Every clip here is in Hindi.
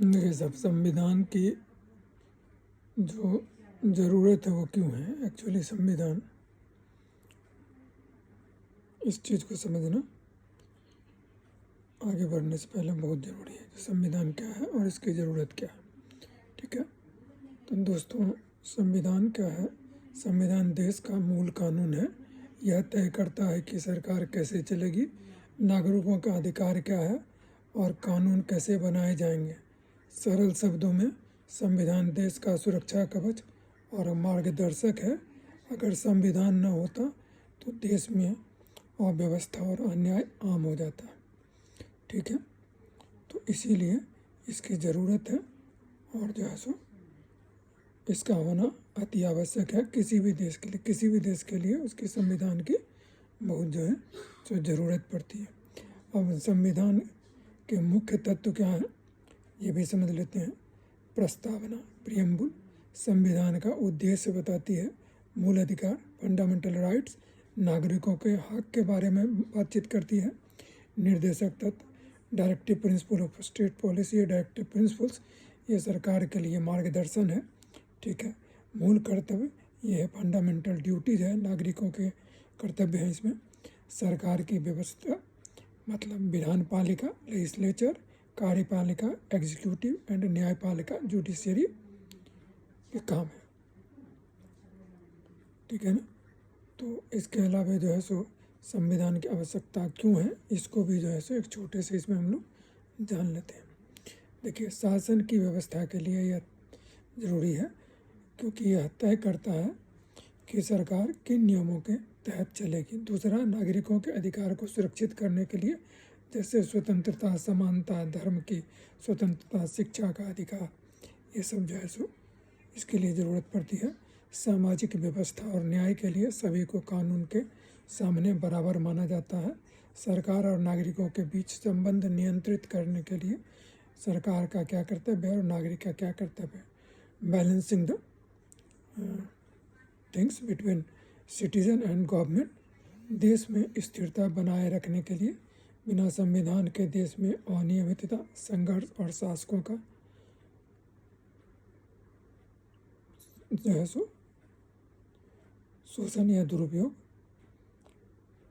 देखिए, सब संविधान की जो ज़रूरत है वो क्यों है। एक्चुअली संविधान, इस चीज़ को समझना आगे बढ़ने से पहले बहुत ज़रूरी है। संविधान क्या है और इसकी ज़रूरत क्या है। ठीक है, तो दोस्तों, संविधान क्या है। संविधान देश का मूल कानून है। यह तय करता है कि सरकार कैसे चलेगी, नागरिकों का अधिकार क्या है और कानून कैसे बनाए जाएंगे। सरल शब्दों में, संविधान देश का सुरक्षा कवच और मार्गदर्शक है। अगर संविधान न होता तो देश में अव्यवस्था और अन्याय आम हो जाता। ठीक है, तो इसीलिए इसकी ज़रूरत है और जो है सो इसका होना अति आवश्यक है किसी भी देश के लिए। किसी भी देश के लिए उसके संविधान की बहुत जो है सो ज़रूरत पड़ती है। अब संविधान के मुख्य तत्व क्या हैं ये भी समझ लेते हैं। प्रस्तावना, प्रियम्बुल, संविधान का उद्देश्य बताती है। मूल अधिकार, फंडामेंटल राइट्स, नागरिकों के हक के बारे में बातचीत करती है। निर्देशक तत्व, directive principle of state policy है। डायरेक्टिव प्रिंसिपल्स ये सरकार के लिए मार्गदर्शन है। ठीक है, मूल कर्तव्य ये है, फंडामेंटल ड्यूटीज है, नागरिकों के कर्तव्य हैं इसमें। सरकार की व्यवस्था मतलब विधान पालिका, लेजिस्लेचर, कार्यपालिका, एग्जीक्यूटिव एंड न्यायपालिका, जुडिशियरी के काम है। ठीक है ना, तो इसके अलावा जो है सो संविधान की आवश्यकता क्यों है इसको भी जो है सो एक छोटे से इसमें हम लोग जान लेते हैं। देखिए, शासन की व्यवस्था के लिए यह ज़रूरी है क्योंकि यह तय करता है कि सरकार किन नियमों के तहत चलेगी। दूसरा, नागरिकों के अधिकार को सुरक्षित करने के लिए, जैसे स्वतंत्रता, समानता, धर्म की स्वतंत्रता, शिक्षा का अधिकार, ये सब जो है सो इसके लिए ज़रूरत पड़ती है। सामाजिक व्यवस्था और न्याय के लिए सभी को कानून के सामने बराबर माना जाता है। सरकार और नागरिकों के बीच संबंध नियंत्रित करने के लिए सरकार का क्या कर्तव्य है और नागरिक का क्या कर्तव्य है। Balancing the things between citizen and government, देश में स्थिरता बनाए रखने के लिए बिना संविधान के देश में अनियमितता, संघर्ष और शासकों का जो है सो शोषण या दुरुपयोग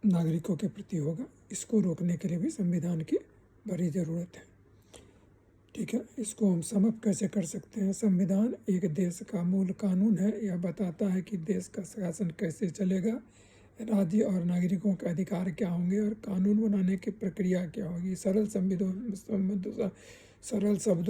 नागरिकों के प्रति होगा। इसको रोकने के लिए भी संविधान की बड़ी ज़रूरत है। ठीक है, इसको हम सम अप कैसे कर सकते हैं। संविधान एक देश का मूल कानून है। यह बताता है कि देश का शासन कैसे चलेगा, राज्य और नागरिकों के अधिकार क्या होंगे और कानून बनाने की प्रक्रिया क्या होगी। सरल शब्दों